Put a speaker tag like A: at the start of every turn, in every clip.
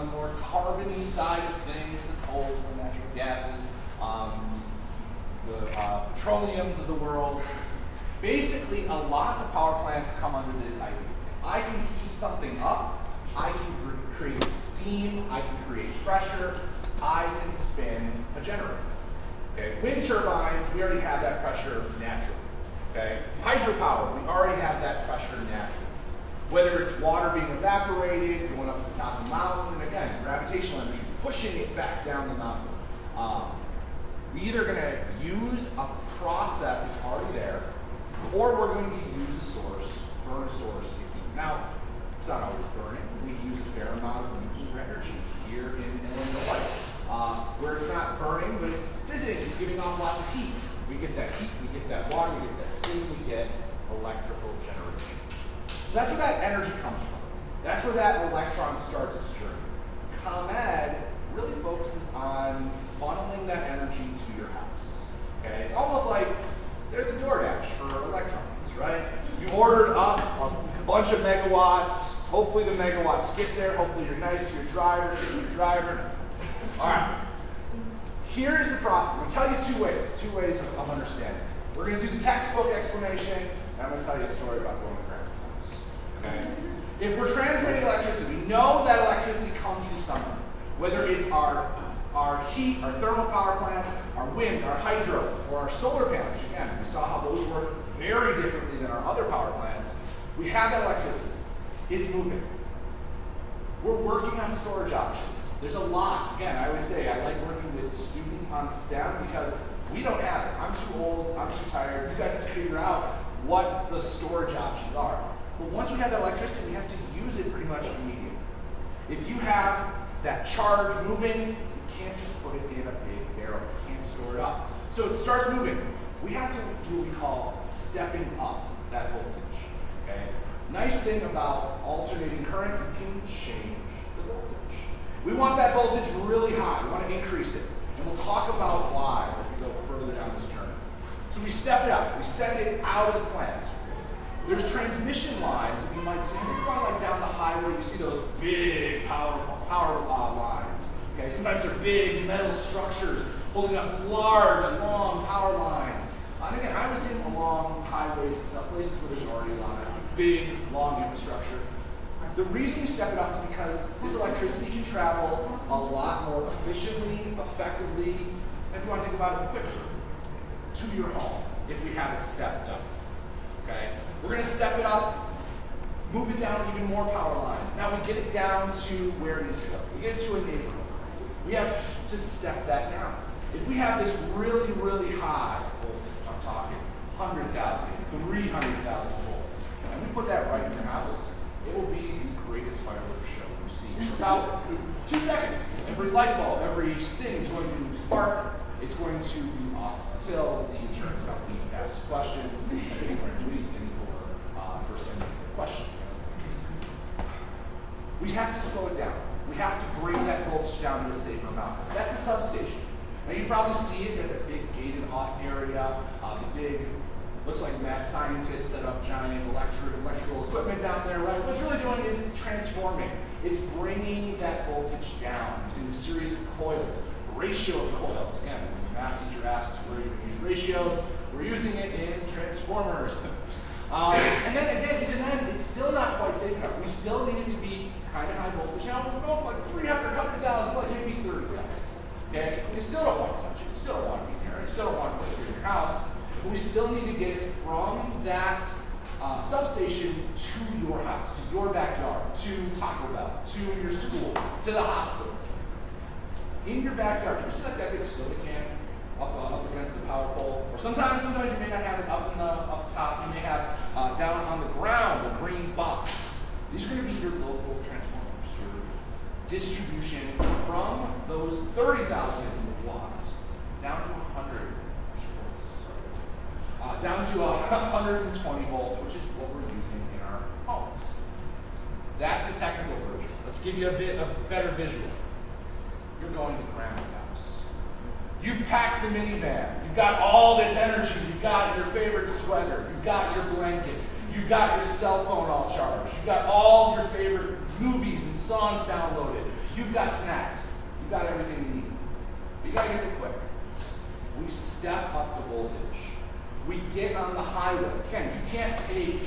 A: the more carbony side of things, the coals, the natural gases, the petroleums of the world. Basically, a lot of power plants come under this idea. I can heat something up, I can create steam, I can create pressure, I can spin a generator. Okay? Wind turbines, we already have that pressure naturally. Okay? Hydropower, we already have that pressure naturally. Whether it's water being evaporated, going up to the top of the mountain, again, gravitational energy, pushing it back down the mountain. We're either going to use a process that's already there, or we're going to use a source, burn a source to heat. Now, it's not always burning. We use a fair amount of nuclear energy here in Illinois, where it's not burning, but it's fizzing, it's giving off lots of heat. We get that heat, we get that water, we get that steam, we get electrical generation. So that's where that energy comes from. That's where that electron starts its journey. ComEd really focuses on funneling that energy to your house. Okay? It's almost like they're the DoorDash for electrons, right? You ordered up a bunch of megawatts. Hopefully the megawatts get there. Hopefully you're nice to your driver, to your driver. All right. Here is the process. I'm going to tell you two ways of understanding. We're going to do the textbook explanation, and I'm going to tell you a story about going to grandma's house. Okay? If we're transmitting electricity, we know that electricity comes from somewhere. Whether it's our heat, our thermal power plants, our wind, our hydro, or our solar panels. Again, we saw how those work very differently than our other power plants. We have that electricity. It's moving. We're working on storage options. There's a lot. Again, I always say I like working with students on STEM because we don't have it. I'm too old, I'm too tired. You guys have to figure out what the storage options are. But once we have that electricity, we have to use it pretty much immediately. If you have that charge moving, you can't just put it in a big barrel. You can't store it up. So it starts moving. We have to do what we call stepping up that voltage. Okay? Nice thing about alternating current, you can change the voltage. We want that voltage really high. We want to increase it. And we'll talk about why as we go further down this journey. So we step it up. We send it out of the plant. There's transmission lines that you might see. You're going like down the highway, you see those big power lines. Okay, sometimes they're big metal structures holding up large, long power lines. And again, I was in along highways and stuff, places where there's already a lot of big, long infrastructure. The reason we step it up is because this electricity can travel a lot more efficiently, effectively, and if you want to think about it quicker, to your home if we have it stepped up. Okay? We're going to step it up, move it down even more power lines. Now we get it down to where it needs to go. We get it to a neighborhood. We have to step that down. If we have this really, really high voltage, I'm talking 100,000, 300,000 volts, and we put that right in your house, it will be the greatest fireworks show you see in about 2 seconds. Every light bulb, every thing is going to spark. It's going to be awesome until the insurance company asks questions and they're going to release in for some questions. We have to slow it down. We have to bring that voltage down to a safer amount. That's the substation. Now you probably see it as a big gated off area, the big, looks like mad scientists set up giant electrical equipment down there, right? What it's really doing is it's transforming. It's bringing that voltage down using a series of coils, a ratio of coils. Again, when the math teacher asks where you're going to use ratios, we're using it in transformers. And then again, even then, it's still not quite safe enough. We still need it to be kind of high voltage. Now we're going for like 300, 100,000, like maybe 30,000. Okay? We still don't want to touch it. We still don't want to be near it. We still don't want to place it in your house. But we still need to get it from that substation to your house, to your backyard, to Taco Bell, to your school, to the hospital. In your backyard, you see like that big soda can up against the power pole? Or sometimes you may not have it up top. You may have down on the ground a green box. These are going to be your local transformers, your distribution from those 30,000 watts down to 100 volts. Down to 120 volts, which is what we're using in our homes. That's the technical version. Let's give you a better visual. You're going to grandma's house. You've packed the minivan. You've got all this energy. You've got your favorite sweater. You've got your blanket. You've got your cell phone all charged. You've got all your favorite movies and songs downloaded. You've got snacks. You've got everything you need. But you gotta get there quick. We step up the voltage. We get on the highway. Again, you can't take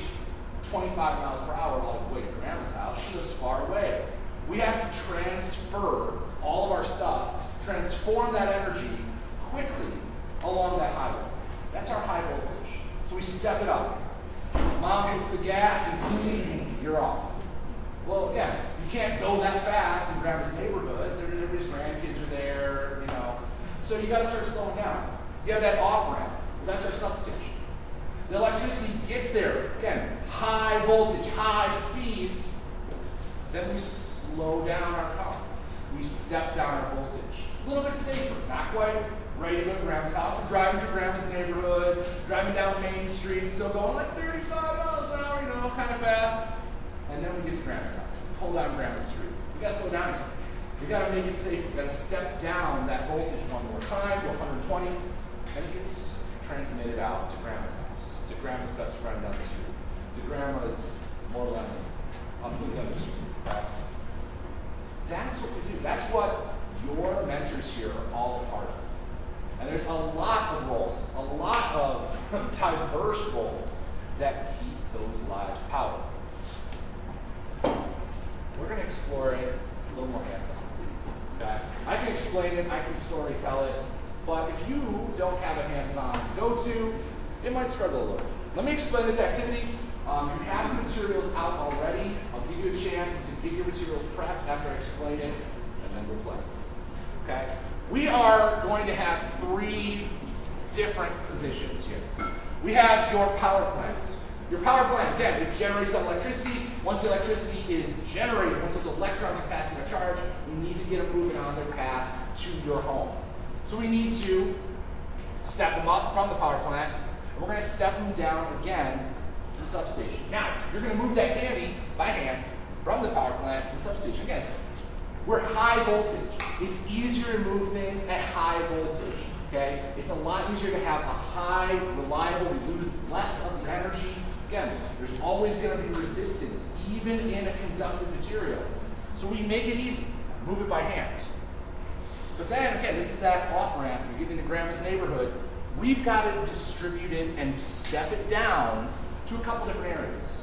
A: 25 miles per hour all the way to grandma's house. She lives far away. We have to transfer all of our stuff, transform that energy quickly along that highway. That's our high voltage. So we step it up. Mom hits the gas and you're off. Well, yeah, you can't go that fast in grandma's neighborhood. Everybody's grandkids are there, you know. So you gotta start slowing down. You have that off ramp. That's our substation. The electricity gets there. Again, high voltage, high speeds. Then we slow down our car. We step down our voltage. A little bit safer, not quite ready to go to grandma's house. We're driving through grandma's neighborhood, driving down Main Street, still going like 35 miles an hour, you know, kind of fast. And then we get to grandma's house. Pull down grandma's street. We gotta slow down again. We gotta make it safe. We gotta step down that voltage one more time to 120, and it gets transmitted out to grandma's house, to grandma's best friend down the street, to grandma's more lemon up the other street. Right? That's what we do. That's what your mentors here are all a part of. And there's a lot of roles, a lot of diverse roles that keep those lives powered. We're going to explore it a little more hands-on. Okay? I can explain it, I can story tell it, but if you don't have a hands-on go-to, it might struggle a little. Let me explain this activity. You have the materials out already. I'll give you a chance to get your materials prepped after I explain it, and then we'll play. Okay? We are going to have 3 different positions here. We have your power plant. Your power plant, again, it generates electricity. Once the electricity is generated, once those electrons are passing their charge, we need to get them moving on their path to your home. So we need to step them up from the power plant, and we're going to step them down again to the substation. Now, you're going to move that candy by hand from the power plant to the substation. Again, we're high voltage. It's easier to move things at high voltage. Okay? It's a lot easier to have a high, reliable, we lose less of the energy. Again, there's always going to be resistance, even in a conductive material. So we make it easy, move it by hand. But then, again, this is that off-ramp. You're getting into grandma's neighborhood. We've got to distribute it and step it down to a couple different areas.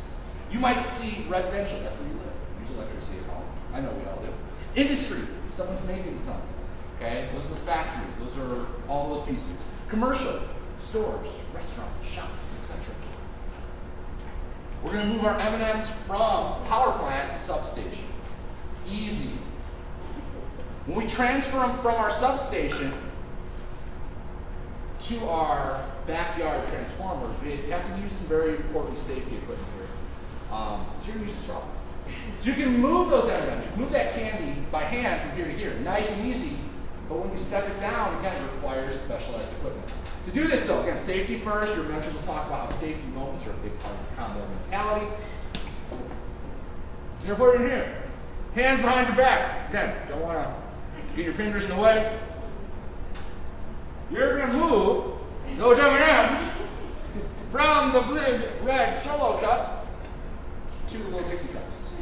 A: You might see residential, that's where you live. Use electricity at home. I know we all do. Industry, someone's making something. Okay, those are the factories. Those are all those pieces. Commercial, stores, restaurants, shops, etc. We're going to move our M&Ms from power plant to substation. Easy. When we transfer them from our substation to our backyard transformers, we have to use some very important safety equipment here. So you're going to use a straw. So you can move those M&Ms, move that candy by hand from here to here, nice and easy. But when you step it down, again, it requires specialized equipment. To do this, though, again, safety first. Your mentors will talk about how safety moments are a big part of the combo mentality. You're going to put it in here. Hands behind your back. Again, don't want to get your fingers in the way. You're going to move those M&Ms from the big red Solo cup to the little Dixie cups.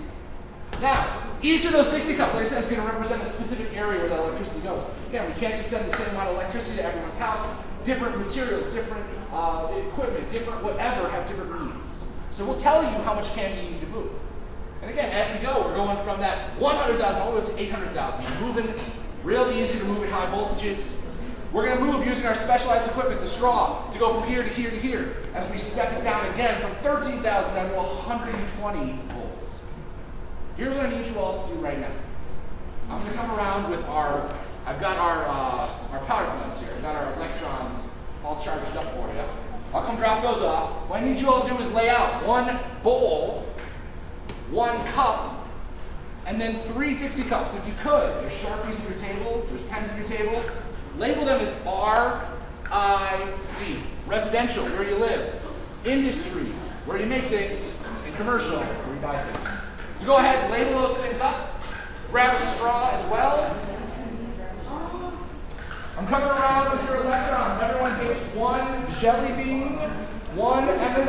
A: Now, each of those Dixie cups, like I said, is going to represent a specific area where the electricity goes. Again, we can't just send the same amount of electricity to everyone's house. Different materials, different equipment, different whatever have different needs. So we'll tell you how much candy you need to move. And again, as we go, we're going from that 100,000 all the way up to 800,000. We're moving real easy to move at high voltages. We're going to move using our specialized equipment, the straw, to go from here to here to here, as we step it down again from 13,000 down to 120 volts. Here's what I need you all to do right now. I'm going to come around with I've got our power plants here. I've got our electrons all charged up for you. I'll come drop those off. What I need you all to do is lay out one bowl, one cup, and then 3 Dixie cups. If you could, there's Sharpies at your table, there's pens at your table. Label them as RIC. Residential, where you live. Industry, where you make things. And commercial, where you buy things. So go ahead and label those things up. Grab a straw as well. I'm coming around with your electrons. Everyone gets 1 jelly bean, 1 M&M.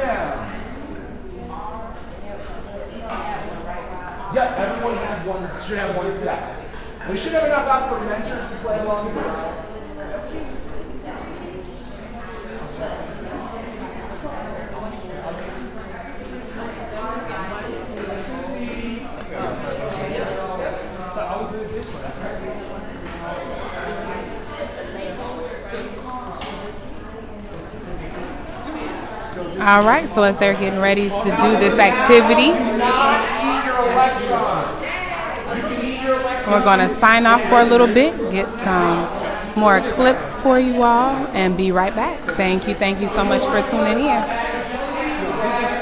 A: Yep, everyone has one, should have 1 set. We should have enough out for mentors to play along as well.
B: All right, so as they're getting ready to do this activity, we're going to sign off for a little bit, get some more clips for you all, and be right back. Thank you so much for tuning in.